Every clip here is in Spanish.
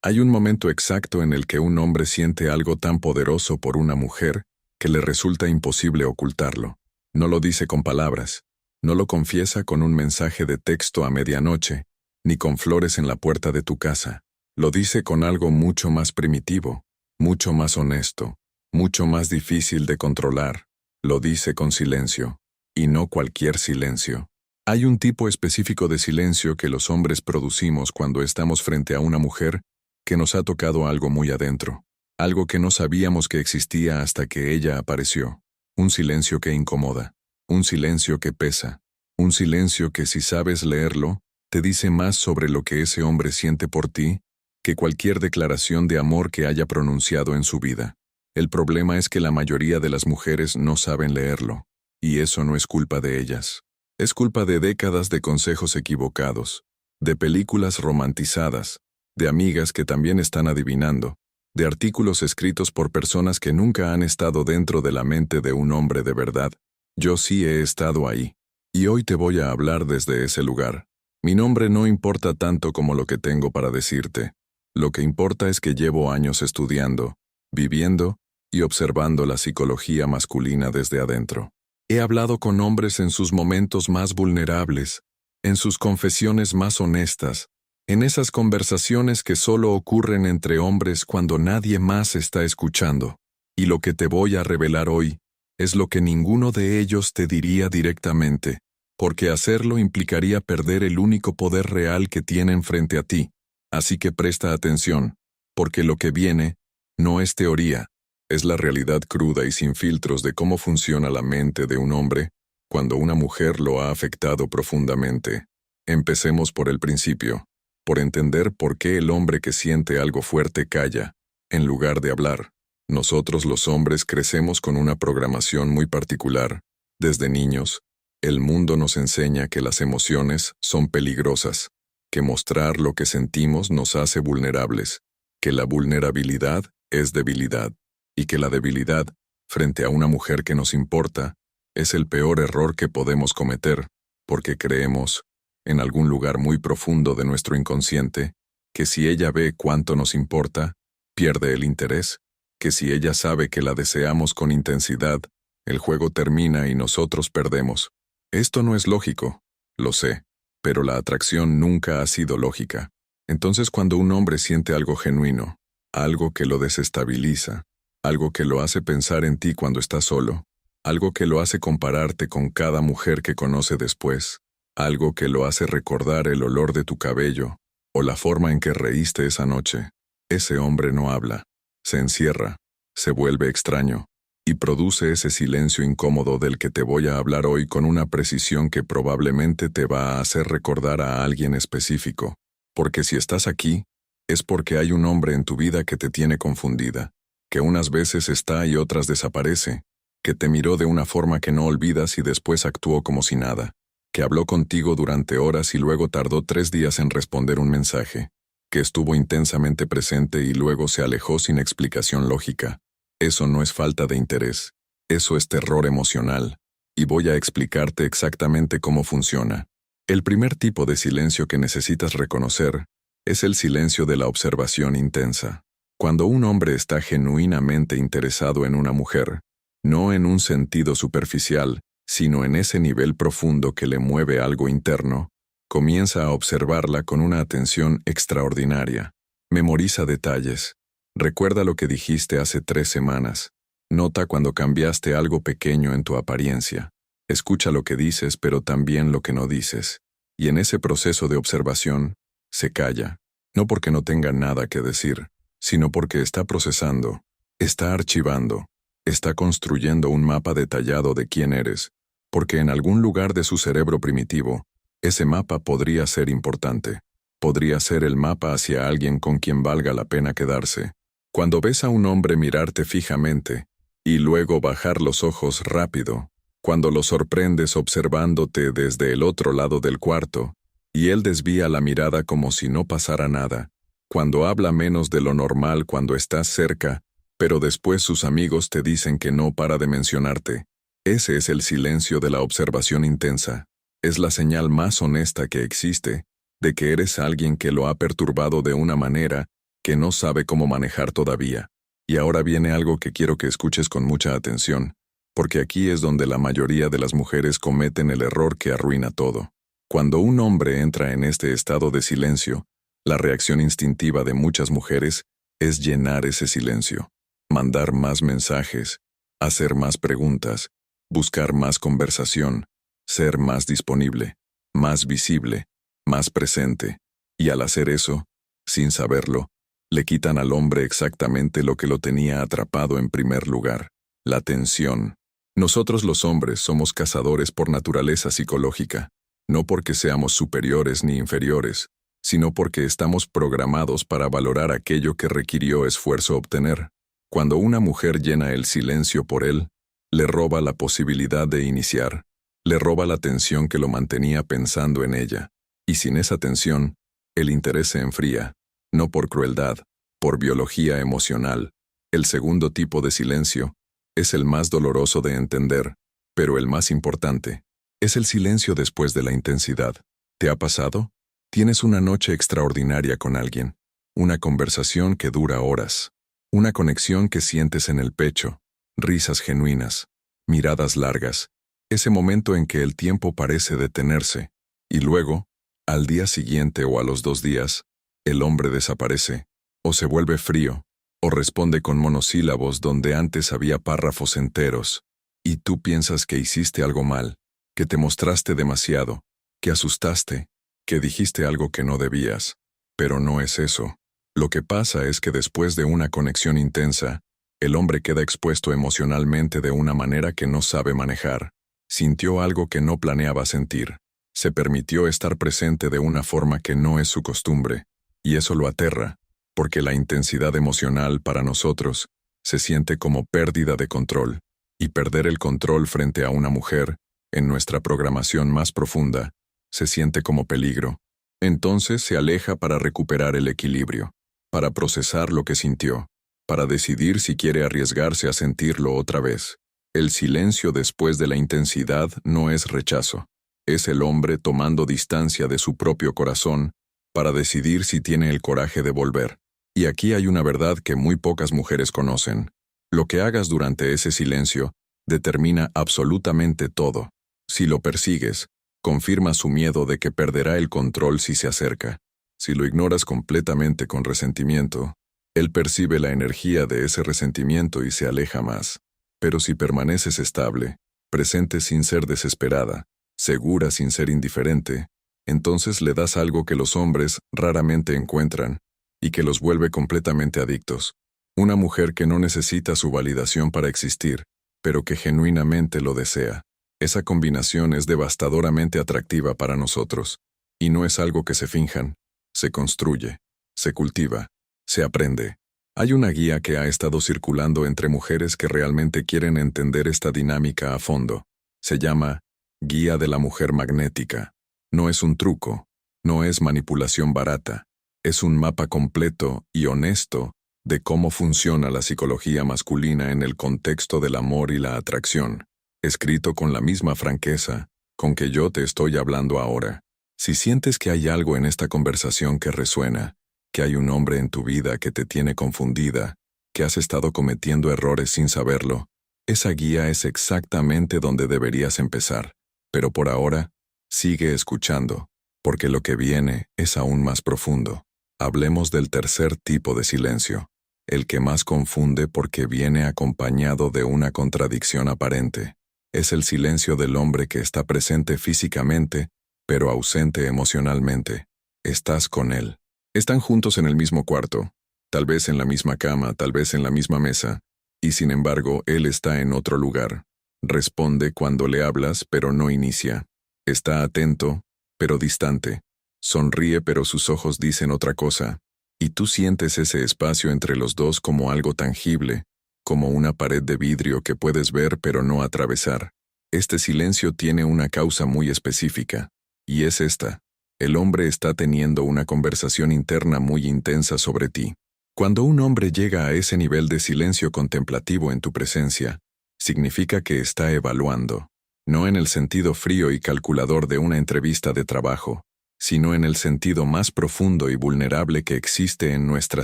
Hay un momento exacto en el que un hombre siente algo tan poderoso por una mujer que le resulta imposible ocultarlo. No lo dice con palabras, no lo confiesa con un mensaje de texto a medianoche, ni con flores en la puerta de tu casa. Lo dice con algo mucho más primitivo, mucho más honesto, mucho más difícil de controlar. Lo dice con silencio, y no cualquier silencio. Hay un tipo específico de silencio que los hombres producimos cuando estamos frente a una mujer que nos ha tocado algo muy adentro, algo que no sabíamos que existía hasta que ella apareció. Un silencio que incomoda, un silencio que pesa, un silencio que si sabes leerlo, te dice más sobre lo que ese hombre siente por ti que cualquier declaración de amor que haya pronunciado en su vida. El problema es que la mayoría de las mujeres no saben leerlo, y eso no es culpa de ellas. Es culpa de décadas de consejos equivocados, de películas romantizadas, de amigas que también están adivinando, de artículos escritos por personas que nunca han estado dentro de la mente de un hombre de verdad. Yo sí he estado ahí, y hoy te voy a hablar desde ese lugar. Mi nombre no importa tanto como lo que tengo para decirte. Lo que importa es que llevo años estudiando, viviendo y observando la psicología masculina desde adentro. He hablado con hombres en sus momentos más vulnerables, en sus confesiones más honestas, en esas conversaciones que solo ocurren entre hombres cuando nadie más está escuchando. Y lo que te voy a revelar hoy es lo que ninguno de ellos te diría directamente, porque hacerlo implicaría perder el único poder real que tienen frente a ti. Así que presta atención, porque lo que viene no es teoría, es la realidad cruda y sin filtros de cómo funciona la mente de un hombre cuando una mujer lo ha afectado profundamente. Empecemos por el principio, por entender por qué el hombre que siente algo fuerte calla, en lugar de hablar. Nosotros los hombres crecemos con una programación muy particular. Desde niños, el mundo nos enseña que las emociones son peligrosas, que mostrar lo que sentimos nos hace vulnerables, que la vulnerabilidad es debilidad, y que la debilidad, frente a una mujer que nos importa, es el peor error que podemos cometer, porque creemos, en algún lugar muy profundo de nuestro inconsciente, que si ella ve cuánto nos importa, pierde el interés, que si ella sabe que la deseamos con intensidad, el juego termina y nosotros perdemos. Esto no es lógico, lo sé, pero la atracción nunca ha sido lógica. Entonces cuando un hombre siente algo genuino, algo que lo desestabiliza, algo que lo hace pensar en ti cuando estás solo, algo que lo hace compararte con cada mujer que conoce después, algo que lo hace recordar el olor de tu cabello o la forma en que reíste esa noche, ese hombre no habla, se encierra, se vuelve extraño y produce ese silencio incómodo del que te voy a hablar hoy con una precisión que probablemente te va a hacer recordar a alguien específico, porque si estás aquí, es porque hay un hombre en tu vida que te tiene confundida, que unas veces está y otras desaparece, que te miró de una forma que no olvidas y después actuó como si nada, que habló contigo durante horas y luego tardó 3 días en responder un mensaje, que estuvo intensamente presente y luego se alejó sin explicación lógica. Eso no es falta de interés, eso es terror emocional, y voy a explicarte exactamente cómo funciona. El primer tipo de silencio que necesitas reconocer es el silencio de la observación intensa. Cuando un hombre está genuinamente interesado en una mujer, no en un sentido superficial, sino en ese nivel profundo que le mueve algo interno, comienza a observarla con una atención extraordinaria. Memoriza detalles. Recuerda lo que dijiste hace 3 semanas. Nota cuando cambiaste algo pequeño en tu apariencia. Escucha lo que dices, pero también lo que no dices. Y en ese proceso de observación, se calla. No porque no tenga nada que decir, sino porque está procesando, está archivando, está construyendo un mapa detallado de quién eres, porque en algún lugar de su cerebro primitivo, ese mapa podría ser importante. Podría ser el mapa hacia alguien con quien valga la pena quedarse. Cuando ves a un hombre mirarte fijamente, y luego bajar los ojos rápido, cuando lo sorprendes observándote desde el otro lado del cuarto, y él desvía la mirada como si no pasara nada, cuando habla menos de lo normal cuando estás cerca, pero después sus amigos te dicen que no para de mencionarte, ese es el silencio de la observación intensa. Es la señal más honesta que existe, de que eres alguien que lo ha perturbado de una manera que no sabe cómo manejar todavía. Y ahora viene algo que quiero que escuches con mucha atención, porque aquí es donde la mayoría de las mujeres cometen el error que arruina todo. Cuando un hombre entra en este estado de silencio, la reacción instintiva de muchas mujeres es llenar ese silencio, mandar más mensajes, hacer más preguntas, buscar más conversación, ser más disponible, más visible, más presente. Y al hacer eso, sin saberlo, le quitan al hombre exactamente lo que lo tenía atrapado en primer lugar, la atención. Nosotros los hombres somos cazadores por naturaleza psicológica, no porque seamos superiores ni inferiores, sino porque estamos programados para valorar aquello que requirió esfuerzo obtener. Cuando una mujer llena el silencio por él, le roba la posibilidad de iniciar, le roba la atención que lo mantenía pensando en ella, y sin esa atención, el interés se enfría, no por crueldad, por biología emocional. El segundo tipo de silencio es el más doloroso de entender, pero el más importante. Es el silencio después de la intensidad. ¿Te ha pasado? Tienes una noche extraordinaria con alguien, una conversación que dura horas, una conexión que sientes en el pecho, risas genuinas, miradas largas, ese momento en que el tiempo parece detenerse, y luego, al día siguiente o a los 2 días, el hombre desaparece, o se vuelve frío, o responde con monosílabos donde antes había párrafos enteros, y tú piensas que hiciste algo mal, que te mostraste demasiado, que asustaste, que dijiste algo que no debías. Pero no es eso. Lo que pasa es que después de una conexión intensa, el hombre queda expuesto emocionalmente de una manera que no sabe manejar. Sintió algo que no planeaba sentir. Se permitió estar presente de una forma que no es su costumbre, y eso lo aterra, porque la intensidad emocional para nosotros se siente como pérdida de control, y perder el control frente a una mujer, en nuestra programación más profunda, se siente como peligro. Entonces se aleja para recuperar el equilibrio, para procesar lo que sintió, para decidir si quiere arriesgarse a sentirlo otra vez. El silencio después de la intensidad no es rechazo. Es el hombre tomando distancia de su propio corazón para decidir si tiene el coraje de volver. Y aquí hay una verdad que muy pocas mujeres conocen. Lo que hagas durante ese silencio determina absolutamente todo. Si lo persigues, confirma su miedo de que perderá el control si se acerca. Si lo ignoras completamente con resentimiento, él percibe la energía de ese resentimiento y se aleja más. Pero si permaneces estable, presente sin ser desesperada, segura sin ser indiferente, entonces le das algo que los hombres raramente encuentran y que los vuelve completamente adictos. Una mujer que no necesita su validación para existir, pero que genuinamente lo desea. Esa combinación es devastadoramente atractiva para nosotros, y no es algo que se finjan, se construye, se cultiva, se aprende. Hay una guía que ha estado circulando entre mujeres que realmente quieren entender esta dinámica a fondo. Se llama Guía de la Mujer Magnética. No es un truco, no es manipulación barata, es un mapa completo y honesto de cómo funciona la psicología masculina en el contexto del amor y la atracción, escrito con la misma franqueza con que yo te estoy hablando ahora. Si sientes que hay algo en esta conversación que resuena, que hay un hombre en tu vida que te tiene confundida, que has estado cometiendo errores sin saberlo, esa guía es exactamente donde deberías empezar. Pero por ahora, sigue escuchando, porque lo que viene es aún más profundo. Hablemos del tercer tipo de silencio, el que más confunde porque viene acompañado de una contradicción aparente. Es el silencio del hombre que está presente físicamente, pero ausente emocionalmente. Estás con él. Están juntos en el mismo cuarto, tal vez en la misma cama, tal vez en la misma mesa, y sin embargo él está en otro lugar. Responde cuando le hablas, pero no inicia. Está atento, pero distante. Sonríe, pero sus ojos dicen otra cosa. Y tú sientes ese espacio entre los dos como algo tangible, como una pared de vidrio que puedes ver pero no atravesar. Este silencio tiene una causa muy específica, y es esta. El hombre está teniendo una conversación interna muy intensa sobre ti. Cuando un hombre llega a ese nivel de silencio contemplativo en tu presencia, significa que está evaluando, no en el sentido frío y calculador de una entrevista de trabajo, sino en el sentido más profundo y vulnerable que existe en nuestra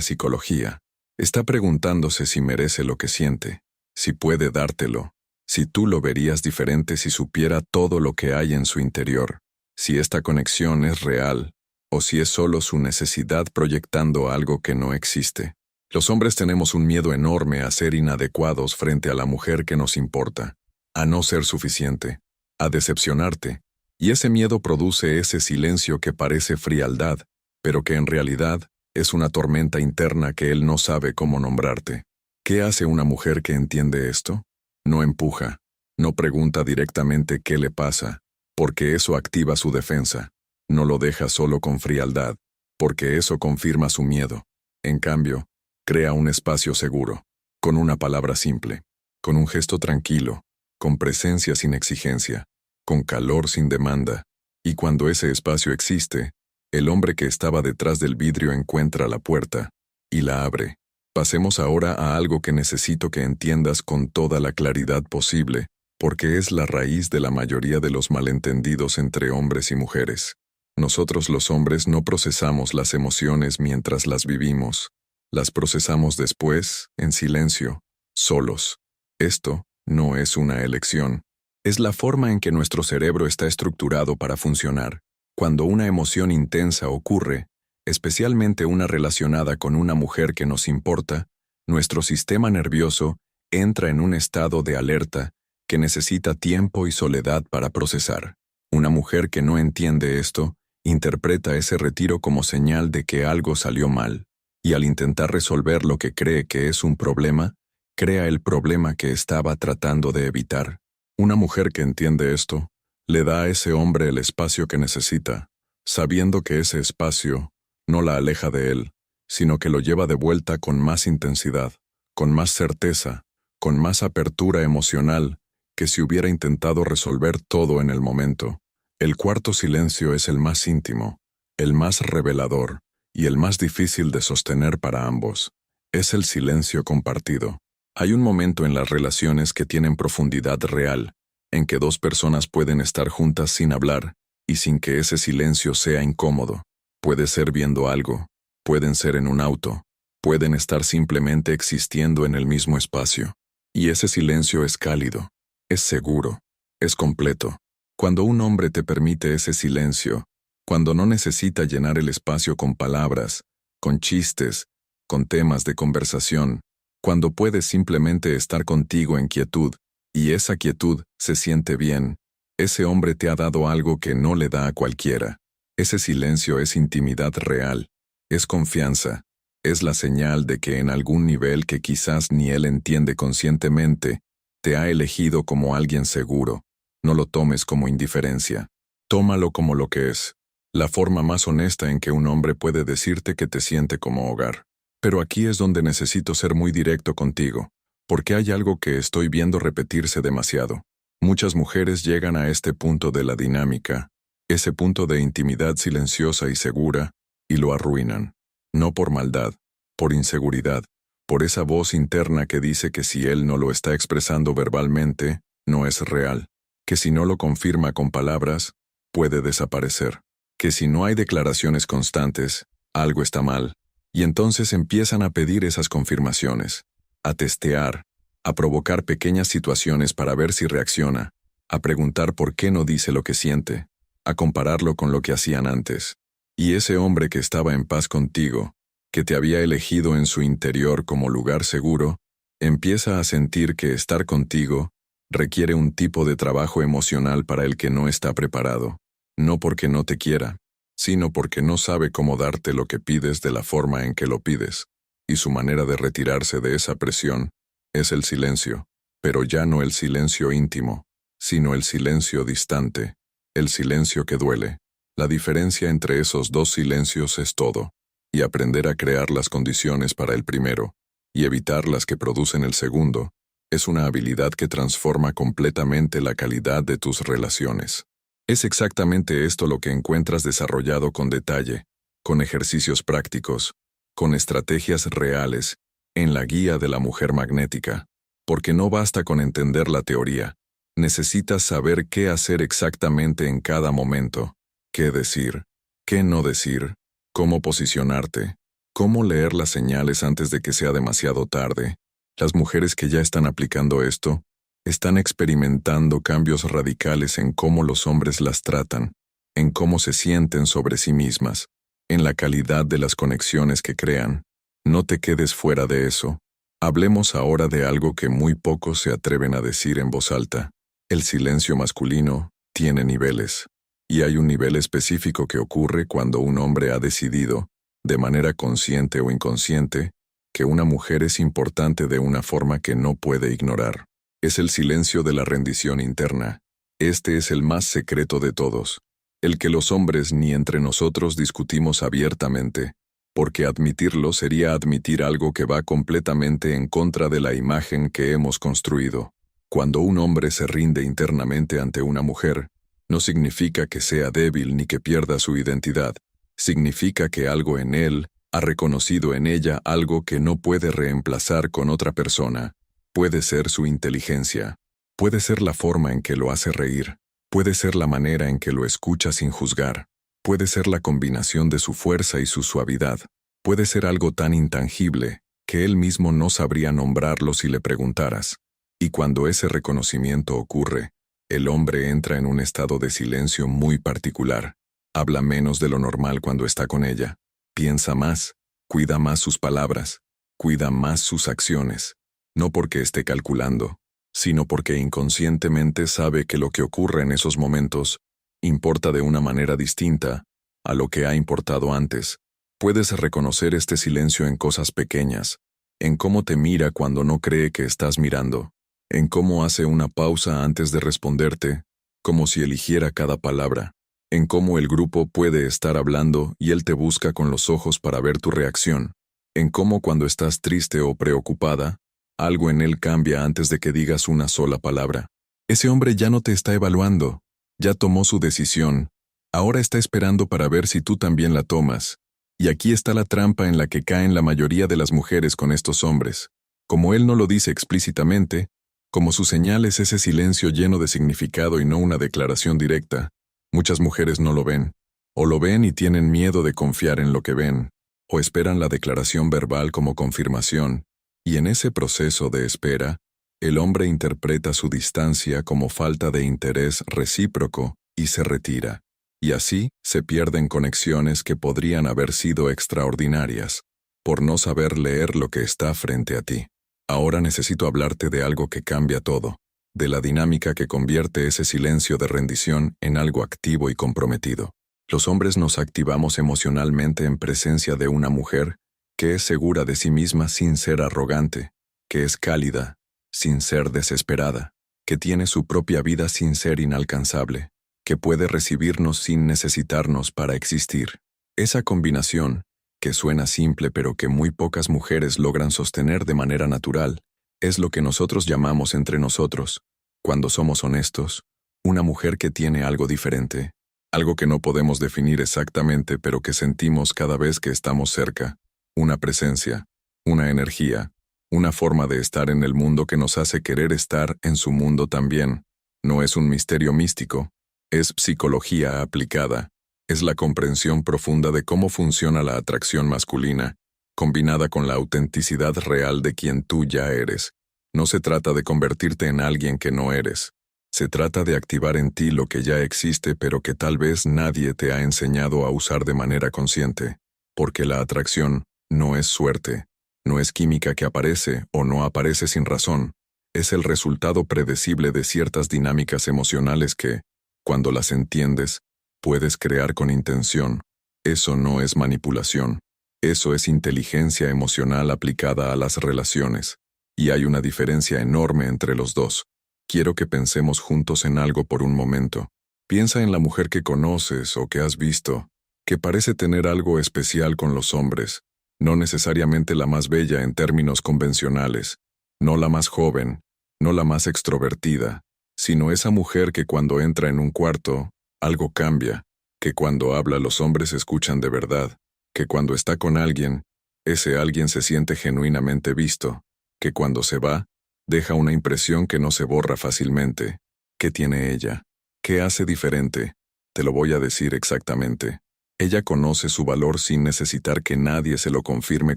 psicología. Está preguntándose si merece lo que siente, si puede dártelo, si tú lo verías diferente si supiera todo lo que hay en su interior, si esta conexión es real, o si es solo su necesidad proyectando algo que no existe. Los hombres tenemos un miedo enorme a ser inadecuados frente a la mujer que nos importa, a no ser suficiente, a decepcionarte, y ese miedo produce ese silencio que parece frialdad, pero que en realidad es una tormenta interna que él no sabe cómo nombrarte. ¿Qué hace una mujer que entiende esto? No empuja, no pregunta directamente qué le pasa, porque eso activa su defensa. No lo deja solo con frialdad, porque eso confirma su miedo. En cambio, crea un espacio seguro, con una palabra simple, con un gesto tranquilo, con presencia sin exigencia, con calor sin demanda, y cuando ese espacio existe, el hombre que estaba detrás del vidrio encuentra la puerta y la abre. Pasemos ahora a algo que necesito que entiendas con toda la claridad posible, porque es la raíz de la mayoría de los malentendidos entre hombres y mujeres. Nosotros los hombres no procesamos las emociones mientras las vivimos. Las procesamos después, en silencio, solos. Esto no es una elección. Es la forma en que nuestro cerebro está estructurado para funcionar. Cuando una emoción intensa ocurre, especialmente una relacionada con una mujer que nos importa, nuestro sistema nervioso entra en un estado de alerta que necesita tiempo y soledad para procesar. Una mujer que no entiende esto, interpreta ese retiro como señal de que algo salió mal, y al intentar resolver lo que cree que es un problema, crea el problema que estaba tratando de evitar. Una mujer que entiende esto, le da a ese hombre el espacio que necesita, sabiendo que ese espacio no la aleja de él, sino que lo lleva de vuelta con más intensidad, con más certeza, con más apertura emocional, que si hubiera intentado resolver todo en el momento. El cuarto silencio es el más íntimo, el más revelador y el más difícil de sostener para ambos. Es el silencio compartido. Hay un momento en las relaciones que tienen profundidad real, en que dos personas pueden estar juntas sin hablar y sin que ese silencio sea incómodo. Puede ser viendo algo, pueden ser en un auto, pueden estar simplemente existiendo en el mismo espacio. Y ese silencio es cálido, es seguro, es completo. Cuando un hombre te permite ese silencio, cuando no necesita llenar el espacio con palabras, con chistes, con temas de conversación, cuando puedes simplemente estar contigo en quietud, y esa quietud se siente bien, ese hombre te ha dado algo que no le da a cualquiera. Ese silencio es intimidad real, es confianza, es la señal de que en algún nivel que quizás ni él entiende conscientemente, te ha elegido como alguien seguro. No lo tomes como indiferencia. Tómalo como lo que es, la forma más honesta en que un hombre puede decirte que te siente como hogar. Pero aquí es donde necesito ser muy directo contigo, porque hay algo que estoy viendo repetirse demasiado. Muchas mujeres llegan a este punto de la dinámica, ese punto de intimidad silenciosa y segura, y lo arruinan. No por maldad, por inseguridad, por esa voz interna que dice que si él no lo está expresando verbalmente, no es real, que si no lo confirma con palabras, puede desaparecer, que si no hay declaraciones constantes, algo está mal, y entonces empiezan a pedir esas confirmaciones, a testear, a provocar pequeñas situaciones para ver si reacciona, a preguntar por qué no dice lo que siente, a compararlo con lo que hacían antes. Y ese hombre que estaba en paz contigo, que te había elegido en su interior como lugar seguro, empieza a sentir que estar contigo requiere un tipo de trabajo emocional para el que no está preparado, no porque no te quiera, sino porque no sabe cómo darte lo que pides de la forma en que lo pides, y su manera de retirarse de esa presión es el silencio, pero ya no el silencio íntimo, sino el silencio distante, el silencio que duele. La diferencia entre esos dos silencios es todo, y aprender a crear las condiciones para el primero, y evitar las que producen el segundo, es una habilidad que transforma completamente la calidad de tus relaciones. Es exactamente esto lo que encuentras desarrollado con detalle, con ejercicios prácticos, con estrategias reales, en la guía de la mujer magnética, porque no basta con entender la teoría, necesitas saber qué hacer exactamente en cada momento, qué decir, qué no decir, cómo posicionarte, cómo leer las señales antes de que sea demasiado tarde. Las mujeres que ya están aplicando esto, están experimentando cambios radicales en cómo los hombres las tratan, en cómo se sienten sobre sí mismas, en la calidad de las conexiones que crean. No te quedes fuera de eso. Hablemos ahora de algo que muy pocos se atreven a decir en voz alta. El silencio masculino tiene niveles, y hay un nivel específico que ocurre cuando un hombre ha decidido, de manera consciente o inconsciente, que una mujer es importante de una forma que no puede ignorar. Es el silencio de la rendición interna. Este es el más secreto de todos, el que los hombres ni entre nosotros discutimos abiertamente, porque admitirlo sería admitir algo que va completamente en contra de la imagen que hemos construido. Cuando un hombre se rinde internamente ante una mujer, no significa que sea débil ni que pierda su identidad. Significa que algo en él ha reconocido en ella algo que no puede reemplazar con otra persona. Puede ser su inteligencia, puede ser la forma en que lo hace reír, puede ser la manera en que lo escucha sin juzgar, puede ser la combinación de su fuerza y su suavidad, puede ser algo tan intangible que él mismo no sabría nombrarlo si le preguntaras. Y cuando ese reconocimiento ocurre, el hombre entra en un estado de silencio muy particular. Habla menos de lo normal cuando está con ella. Piensa más, cuida más sus palabras, cuida más sus acciones. No porque esté calculando, sino porque inconscientemente sabe que lo que ocurre en esos momentos importa de una manera distinta a lo que ha importado antes. Puedes reconocer este silencio en cosas pequeñas, en cómo te mira cuando no cree que estás mirando, en cómo hace una pausa antes de responderte, como si eligiera cada palabra, en cómo el grupo puede estar hablando y él te busca con los ojos para ver tu reacción, en cómo cuando estás triste o preocupada, algo en él cambia antes de que digas una sola palabra. Ese hombre ya no te está evaluando, ya tomó su decisión, ahora está esperando para ver si tú también la tomas. Y aquí está la trampa en la que caen la mayoría de las mujeres con estos hombres. Como él no lo dice explícitamente, como su señal es ese silencio lleno de significado y no una declaración directa, muchas mujeres no lo ven, o lo ven y tienen miedo de confiar en lo que ven, o esperan la declaración verbal como confirmación, y en ese proceso de espera, el hombre interpreta su distancia como falta de interés recíproco y se retira. Y así se pierden conexiones que podrían haber sido extraordinarias, por no saber leer lo que está frente a ti. Ahora necesito hablarte de algo que cambia todo, de la dinámica que convierte ese silencio de rendición en algo activo y comprometido. Los hombres nos activamos emocionalmente en presencia de una mujer que es segura de sí misma sin ser arrogante, que es cálida, sin ser desesperada, que tiene su propia vida sin ser inalcanzable, que puede recibirnos sin necesitarnos para existir. Esa combinación, que suena simple pero que muy pocas mujeres logran sostener de manera natural, es lo que nosotros llamamos entre nosotros, cuando somos honestos, una mujer que tiene algo diferente, algo que no podemos definir exactamente pero que sentimos cada vez que estamos cerca, una presencia, una energía, una forma de estar en el mundo que nos hace querer estar en su mundo también. No es un misterio místico, es psicología aplicada. Es la comprensión profunda de cómo funciona la atracción masculina, combinada con la autenticidad real de quien tú ya eres. No se trata de convertirte en alguien que no eres. Se trata de activar en ti lo que ya existe pero que tal vez nadie te ha enseñado a usar de manera consciente. Porque la atracción no es suerte, no es química que aparece o no aparece sin razón. Es el resultado predecible de ciertas dinámicas emocionales que, cuando las entiendes, puedes crear con intención. Eso no es manipulación. Eso es inteligencia emocional aplicada a las relaciones. Y hay una diferencia enorme entre los dos. Quiero que pensemos juntos en algo por un momento. Piensa en la mujer que conoces o que has visto, que parece tener algo especial con los hombres, no necesariamente la más bella en términos convencionales, no la más joven, no la más extrovertida, sino esa mujer que cuando entra en un cuarto, algo cambia, que cuando habla los hombres escuchan de verdad, que cuando está con alguien, ese alguien se siente genuinamente visto, que cuando se va, deja una impresión que no se borra fácilmente. ¿Qué tiene ella? ¿Qué hace diferente? Te lo voy a decir exactamente. Ella conoce su valor sin necesitar que nadie se lo confirme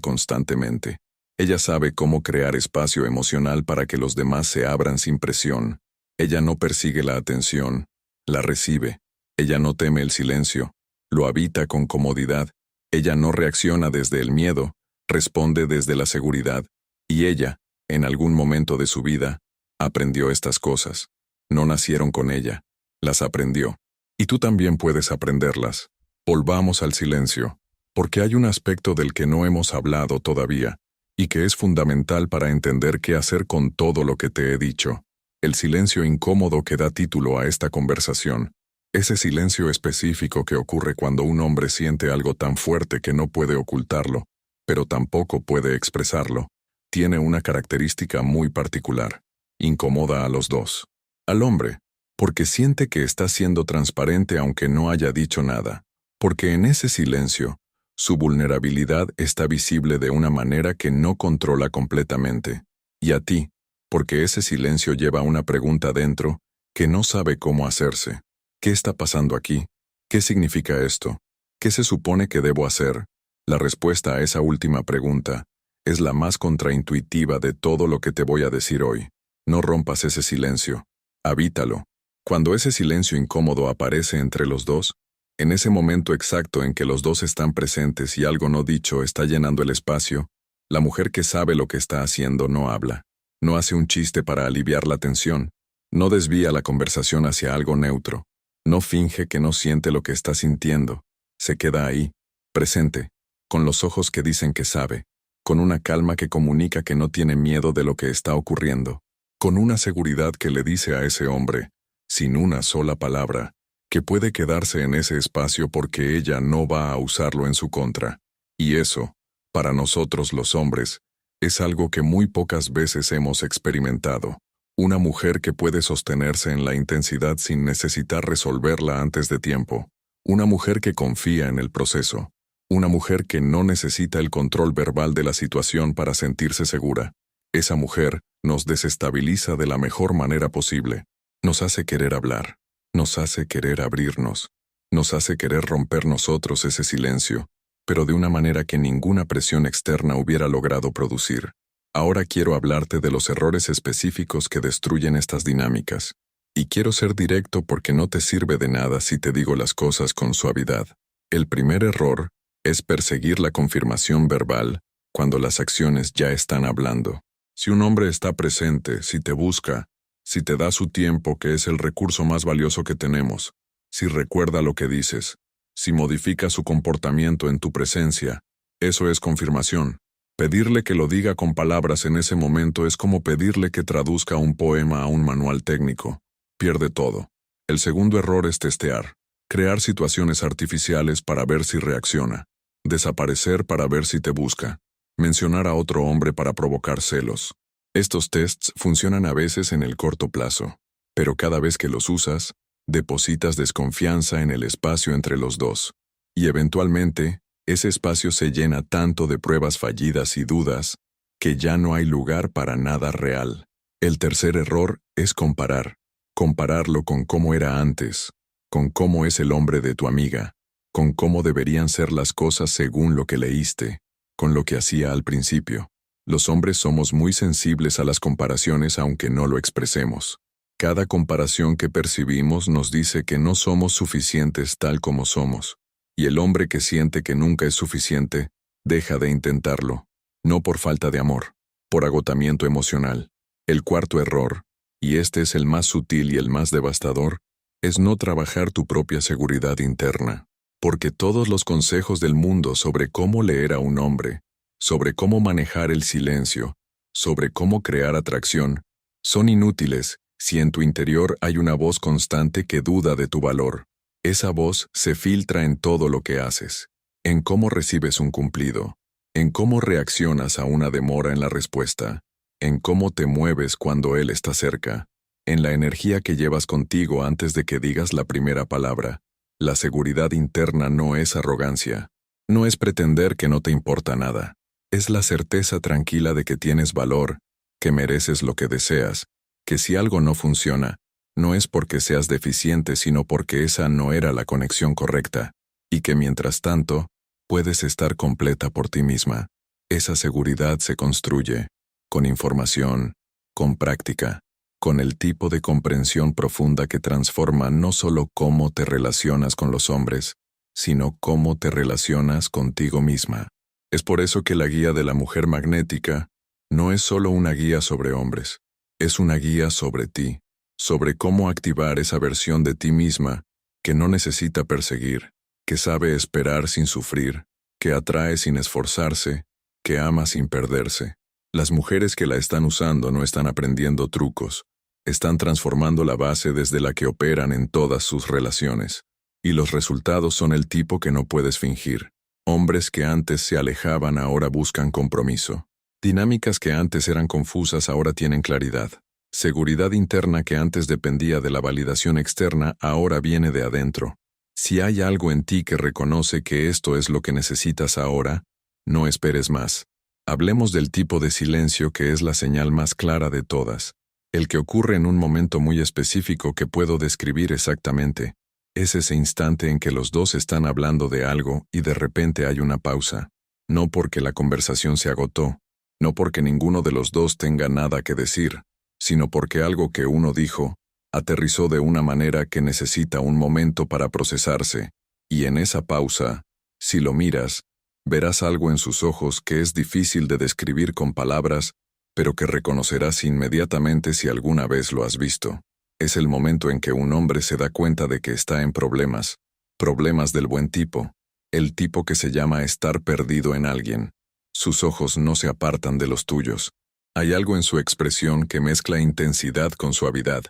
constantemente. Ella sabe cómo crear espacio emocional para que los demás se abran sin presión. Ella no persigue la atención, la recibe. Ella no teme el silencio, lo habita con comodidad. Ella no reacciona desde el miedo, responde desde la seguridad. Y ella, en algún momento de su vida, aprendió estas cosas. No nacieron con ella, las aprendió. Y tú también puedes aprenderlas. Volvamos al silencio, porque hay un aspecto del que no hemos hablado todavía, y que es fundamental para entender qué hacer con todo lo que te he dicho. El silencio incómodo que da título a esta conversación. Ese silencio específico que ocurre cuando un hombre siente algo tan fuerte que no puede ocultarlo, pero tampoco puede expresarlo, tiene una característica muy particular. Incomoda a los dos. Al hombre, porque siente que está siendo transparente aunque no haya dicho nada, porque en ese silencio, su vulnerabilidad está visible de una manera que no controla completamente. Y a ti, porque ese silencio lleva una pregunta dentro que no sabe cómo hacerse. ¿Qué está pasando aquí? ¿Qué significa esto? ¿Qué se supone que debo hacer? La respuesta a esa última pregunta es la más contraintuitiva de todo lo que te voy a decir hoy. No rompas ese silencio. Habítalo. Cuando ese silencio incómodo aparece entre los dos, en ese momento exacto en que los dos están presentes y algo no dicho está llenando el espacio, la mujer que sabe lo que está haciendo no habla. No hace un chiste para aliviar la tensión. No desvía la conversación hacia algo neutro. No finge que no siente lo que está sintiendo. Se queda ahí, presente, con los ojos que dicen que sabe, con una calma que comunica que no tiene miedo de lo que está ocurriendo, con una seguridad que le dice a ese hombre, sin una sola palabra, que puede quedarse en ese espacio porque ella no va a usarlo en su contra. Y eso, para nosotros los hombres, es algo que muy pocas veces hemos experimentado. Una mujer que puede sostenerse en la intensidad sin necesitar resolverla antes de tiempo. Una mujer que confía en el proceso. Una mujer que no necesita el control verbal de la situación para sentirse segura. Esa mujer nos desestabiliza de la mejor manera posible. Nos hace querer hablar. Nos hace querer abrirnos. Nos hace querer romper nosotros ese silencio, pero de una manera que ninguna presión externa hubiera logrado producir. Ahora quiero hablarte de los errores específicos que destruyen estas dinámicas. Y quiero ser directo porque no te sirve de nada si te digo las cosas con suavidad. El primer error es perseguir la confirmación verbal cuando las acciones ya están hablando. Si un hombre está presente, si te busca, si te da su tiempo, que es el recurso más valioso que tenemos, si recuerda lo que dices, si modifica su comportamiento en tu presencia, eso es confirmación. Pedirle que lo diga con palabras en ese momento es como pedirle que traduzca un poema a un manual técnico. Pierde todo. El segundo error es testear. Crear situaciones artificiales para ver si reacciona. Desaparecer para ver si te busca. Mencionar a otro hombre para provocar celos. Estos tests funcionan a veces en el corto plazo, pero cada vez que los usas, depositas desconfianza en el espacio entre los dos. Y eventualmente, ese espacio se llena tanto de pruebas fallidas y dudas, que ya no hay lugar para nada real. El tercer error es comparar. Compararlo con cómo era antes, con cómo es el hombre de tu amiga, con cómo deberían ser las cosas según lo que leíste, con lo que hacía al principio. Los hombres somos muy sensibles a las comparaciones aunque no lo expresemos. Cada comparación que percibimos nos dice que no somos suficientes tal como somos. Y el hombre que siente que nunca es suficiente, deja de intentarlo, no por falta de amor, por agotamiento emocional. El cuarto error, y este es el más sutil y el más devastador, es no trabajar tu propia seguridad interna. Porque todos los consejos del mundo sobre cómo leer a un hombre, sobre cómo manejar el silencio, sobre cómo crear atracción, son inútiles si en tu interior hay una voz constante que duda de tu valor. Esa voz se filtra en todo lo que haces, en cómo recibes un cumplido, en cómo reaccionas a una demora en la respuesta, en cómo te mueves cuando él está cerca, en la energía que llevas contigo antes de que digas la primera palabra. La seguridad interna no es arrogancia, no es pretender que no te importa nada, es la certeza tranquila de que tienes valor, que mereces lo que deseas, que si algo no funciona, no es porque seas deficiente sino porque esa no era la conexión correcta. y que mientras tanto, puedes estar completa por ti misma. Esa seguridad se construye con información, con práctica, con el tipo de comprensión profunda que transforma no solo cómo te relacionas con los hombres, sino cómo te relacionas contigo misma. Es por eso que la guía de la mujer magnética no es solo una guía sobre hombres, es una guía sobre ti, sobre cómo activar esa versión de ti misma que no necesita perseguir, que sabe esperar sin sufrir, que atrae sin esforzarse, que ama sin perderse. Las mujeres que la están usando no están aprendiendo trucos, están transformando la base desde la que operan en todas sus relaciones. Y los resultados son el tipo que no puedes fingir. Hombres que antes se alejaban ahora buscan compromiso. Dinámicas que antes eran confusas ahora tienen claridad. Seguridad interna que antes dependía de la validación externa ahora viene de adentro. Si hay algo en ti que reconoce que esto es lo que necesitas ahora, no esperes más. Hablemos del tipo de silencio que es la señal más clara de todas. El que ocurre en un momento muy específico que puedo describir exactamente. Es ese instante en que los dos están hablando de algo y de repente hay una pausa. No porque la conversación se agotó, no porque ninguno de los dos tenga nada que decir, sino porque algo que uno dijo aterrizó de una manera que necesita un momento para procesarse, y en esa pausa, si lo miras, verás algo en sus ojos que es difícil de describir con palabras, pero que reconocerás inmediatamente si alguna vez lo has visto. Es el momento en que un hombre se da cuenta de que está en problemas, problemas del buen tipo, el tipo que se llama estar perdido en alguien. Sus ojos no se apartan de los tuyos. Hay algo en su expresión que mezcla intensidad con suavidad,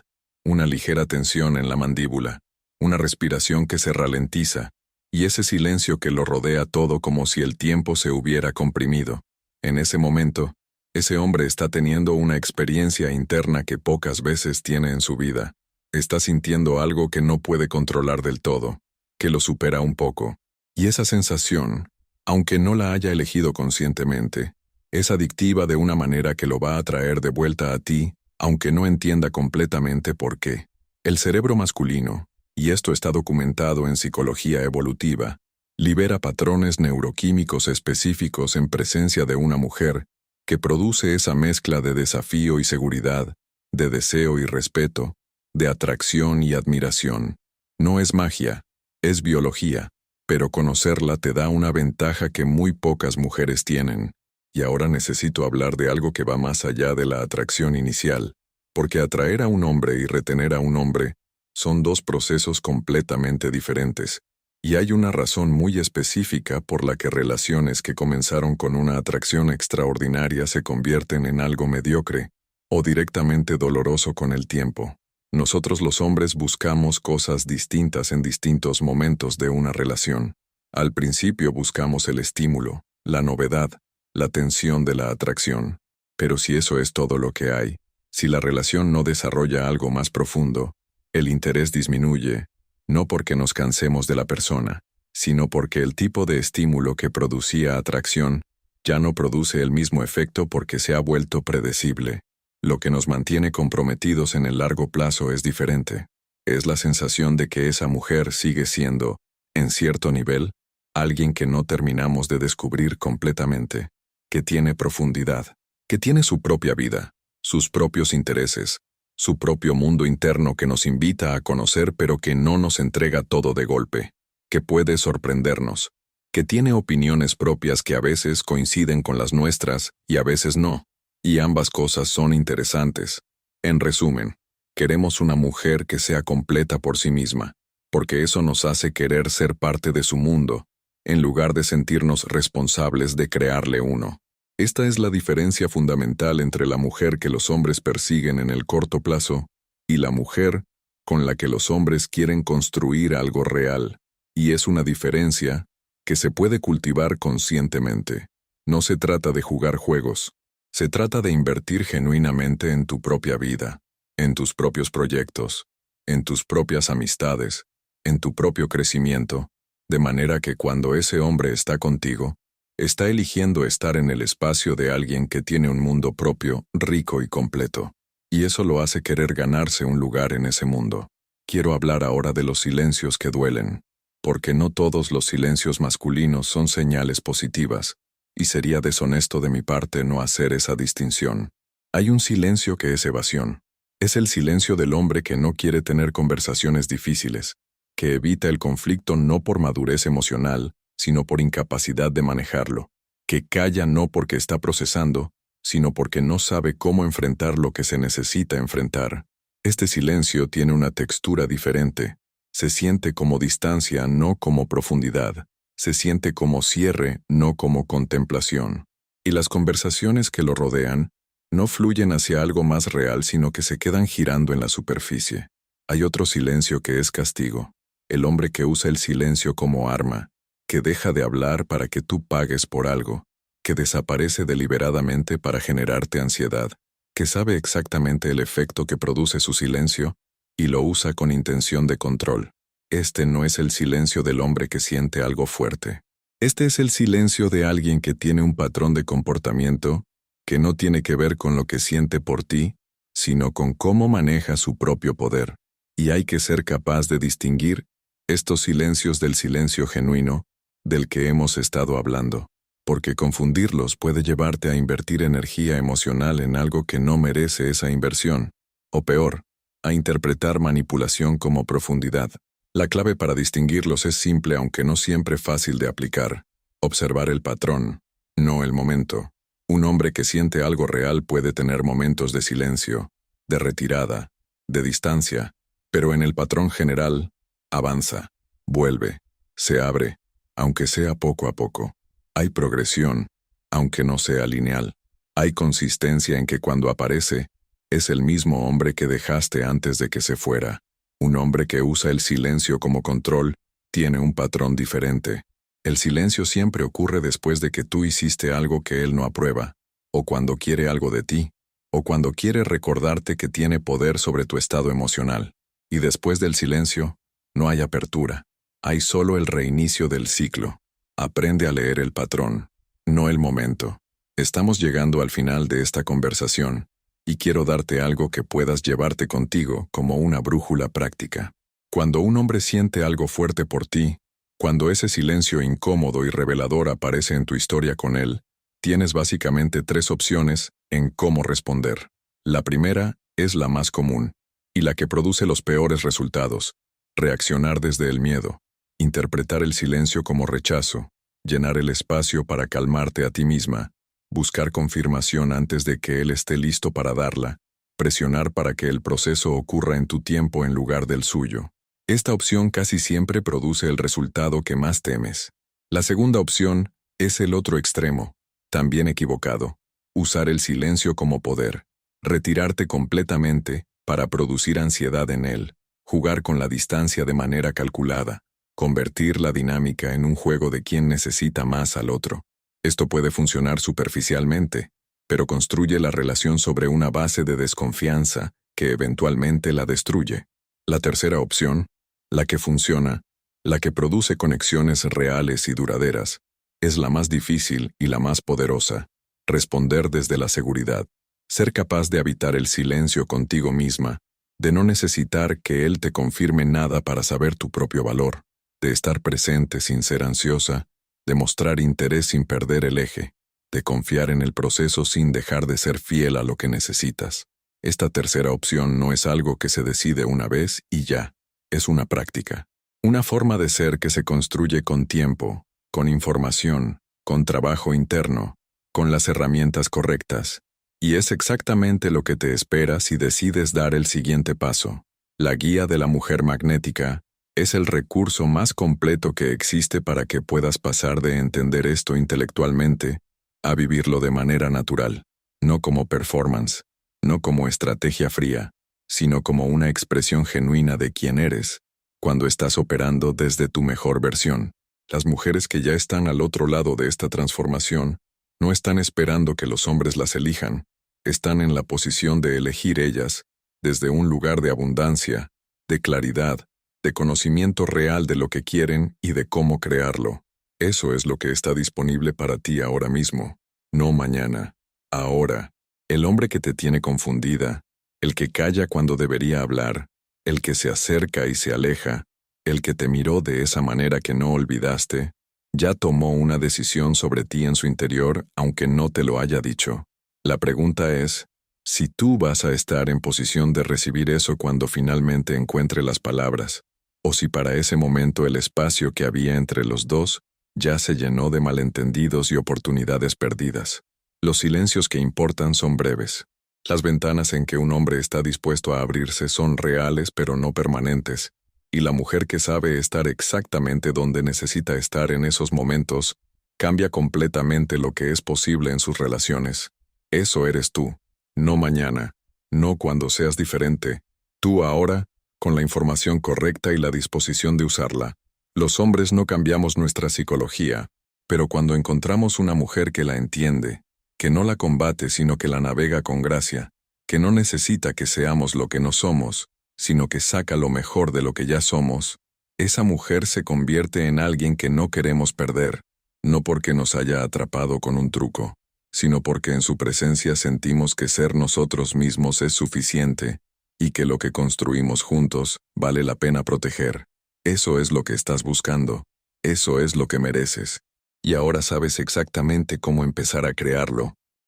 una ligera tensión en la mandíbula, una respiración que se ralentiza, y ese silencio que lo rodea todo como si el tiempo se hubiera comprimido. En ese momento, ese hombre está teniendo una experiencia interna que pocas veces tiene en su vida. Está sintiendo algo que no puede controlar del todo, que lo supera un poco. Y esa sensación, aunque no la haya elegido conscientemente, es adictiva de una manera que lo va a traer de vuelta a ti, aunque no entienda completamente por qué. El cerebro masculino, y esto está documentado en psicología evolutiva, libera patrones neuroquímicos específicos en presencia de una mujer que produce esa mezcla de desafío y seguridad, de deseo y respeto, de atracción y admiración. No es magia, es biología, pero conocerla te da una ventaja que muy pocas mujeres tienen. Y ahora necesito hablar de algo que va más allá de la atracción inicial, porque atraer a un hombre y retener a un hombre son dos procesos completamente diferentes, y hay una razón muy específica por la que relaciones que comenzaron con una atracción extraordinaria se convierten en algo mediocre, o directamente doloroso con el tiempo. Nosotros los hombres buscamos cosas distintas en distintos momentos de una relación. Al principio buscamos el estímulo, la novedad, la tensión de la atracción. Pero si eso es todo lo que hay, si la relación no desarrolla algo más profundo, el interés disminuye, no porque nos cansemos de la persona, sino porque el tipo de estímulo que producía atracción ya no produce el mismo efecto porque se ha vuelto predecible. Lo que nos mantiene comprometidos en el largo plazo es diferente. Es la sensación de que esa mujer sigue siendo, en cierto nivel, alguien que no terminamos de descubrir completamente, que tiene profundidad, que tiene su propia vida, sus propios intereses, su propio mundo interno que nos invita a conocer pero que no nos entrega todo de golpe, que puede sorprendernos, que tiene opiniones propias que a veces coinciden con las nuestras y a veces no, y ambas cosas son interesantes. En resumen, queremos una mujer que sea completa por sí misma, porque eso nos hace querer ser parte de su mundo, en lugar de sentirnos responsables de crearle uno. Esta es la diferencia fundamental entre la mujer que los hombres persiguen en el corto plazo y la mujer con la que los hombres quieren construir algo real, y es una diferencia que se puede cultivar conscientemente. No se trata de jugar juegos, se trata de invertir genuinamente en tu propia vida, en tus propios proyectos, en tus propias amistades, en tu propio crecimiento, de manera que cuando ese hombre está contigo, está eligiendo estar en el espacio de alguien que tiene un mundo propio, rico y completo. Y eso lo hace querer ganarse un lugar en ese mundo. Quiero hablar ahora de los silencios que duelen. porque no todos los silencios masculinos son señales positivas, y sería deshonesto de mi parte no hacer esa distinción. Hay un silencio que es evasión. Es el silencio del hombre que no quiere tener conversaciones difíciles, que evita el conflicto no por madurez emocional, sino por incapacidad de manejarlo, que calla no porque está procesando, sino porque no sabe cómo enfrentar lo que se necesita enfrentar. Este silencio tiene una textura diferente. Se siente como distancia, no como profundidad. Se siente como cierre, no como contemplación. Y las conversaciones que lo rodean no fluyen hacia algo más real, sino que se quedan girando en la superficie. Hay otro silencio que es castigo. El hombre que usa el silencio como arma, que deja de hablar para que tú pagues por algo, que desaparece deliberadamente para generarte ansiedad, que sabe exactamente el efecto que produce su silencio y lo usa con intención de control. Este no es el silencio del hombre que siente algo fuerte. Este es el silencio de alguien que tiene un patrón de comportamiento que no tiene que ver con lo que siente por ti, sino con cómo maneja su propio poder. Y hay que ser capaz de distinguir estos silencios del silencio genuino del que hemos estado hablando, porque confundirlos puede llevarte a invertir energía emocional en algo que no merece esa inversión, o peor, a interpretar manipulación como profundidad. La clave para distinguirlos es simple aunque no siempre fácil de aplicar. Observar el patrón, no el momento. Un hombre que siente algo real puede tener momentos de silencio, de retirada, de distancia, pero en el patrón general, avanza, vuelve, se abre, aunque sea poco a poco. Hay progresión, aunque no sea lineal. Hay consistencia en que cuando aparece, es el mismo hombre que dejaste antes de que se fuera. Un hombre que usa el silencio como control tiene un patrón diferente. El silencio siempre ocurre después de que tú hiciste algo que él no aprueba, o cuando quiere algo de ti, o cuando quiere recordarte que tiene poder sobre tu estado emocional. Y después del silencio, no hay apertura. Hay solo el reinicio del ciclo. Aprende a leer el patrón, no el momento. Estamos llegando al final de esta conversación, y quiero darte algo que puedas llevarte contigo como una brújula práctica. Cuando un hombre siente algo fuerte por ti, cuando ese silencio incómodo y revelador aparece en tu historia con él, tienes básicamente 3 opciones en cómo responder. La primera es la más común, y la que produce los peores resultados: reaccionar desde el miedo, interpretar el silencio como rechazo, llenar el espacio para calmarte a ti misma, buscar confirmación antes de que él esté listo para darla, presionar para que el proceso ocurra en tu tiempo en lugar del suyo. Esta opción casi siempre produce el resultado que más temes. La segunda opción es el otro extremo, también equivocado: usar el silencio como poder, retirarte completamente para producir ansiedad en él, jugar con la distancia de manera calculada, convertir la dinámica en un juego de quién necesita más al otro. Esto puede funcionar superficialmente, pero construye la relación sobre una base de desconfianza que eventualmente la destruye. La tercera opción, la que funciona, la que produce conexiones reales y duraderas, es la más difícil y la más poderosa: responder desde la seguridad. Ser capaz de habitar el silencio contigo misma, de no necesitar que él te confirme nada para saber tu propio valor, de estar presente sin ser ansiosa, de mostrar interés sin perder el eje, de confiar en el proceso sin dejar de ser fiel a lo que necesitas. Esta tercera opción no es algo que se decide una vez y ya, es una práctica. Una forma de ser que se construye con tiempo, con información, con trabajo interno, con las herramientas correctas. Y es exactamente lo que te espera si decides dar el siguiente paso. La guía de la mujer magnética es el recurso más completo que existe para que puedas pasar de entender esto intelectualmente a vivirlo de manera natural, no como performance, no como estrategia fría, sino como una expresión genuina de quién eres, cuando estás operando desde tu mejor versión. Las mujeres que ya están al otro lado de esta transformación no están esperando que los hombres las elijan, están en la posición de elegir ellas, desde un lugar de abundancia, de claridad, de conocimiento real de lo que quieren y de cómo crearlo. Eso es lo que está disponible para ti ahora mismo, no mañana, ahora. El hombre que te tiene confundida, el que calla cuando debería hablar, el que se acerca y se aleja, El que te miró de esa manera que no olvidaste, ya tomó una decisión sobre ti en su interior, aunque no te lo haya dicho. La pregunta es, si tú vas a estar en posición de recibir eso cuando finalmente encuentre las palabras, o si para ese momento el espacio que había entre los dos ya se llenó de malentendidos y oportunidades perdidas. Los silencios que importan son breves. Las ventanas en que un hombre está dispuesto a abrirse son reales pero no permanentes, y la mujer que sabe estar exactamente donde necesita estar en esos momentos cambia completamente lo que es posible en sus relaciones. Eso eres tú, no mañana, no cuando seas diferente, tú ahora, con la información correcta y la disposición de usarla. Los hombres no cambiamos nuestra psicología, pero cuando encontramos una mujer que la entiende, que no la combate sino que la navega con gracia, que no necesita que seamos lo que no somos, sino que saca lo mejor de lo que ya somos, esa mujer se convierte en alguien que no queremos perder, no porque nos haya atrapado con un truco, sino porque en su presencia sentimos que ser nosotros mismos es suficiente y que lo que construimos juntos vale la pena proteger. Eso es lo que estás buscando, eso es lo que mereces. Y ahora sabes exactamente cómo empezar a crearlo,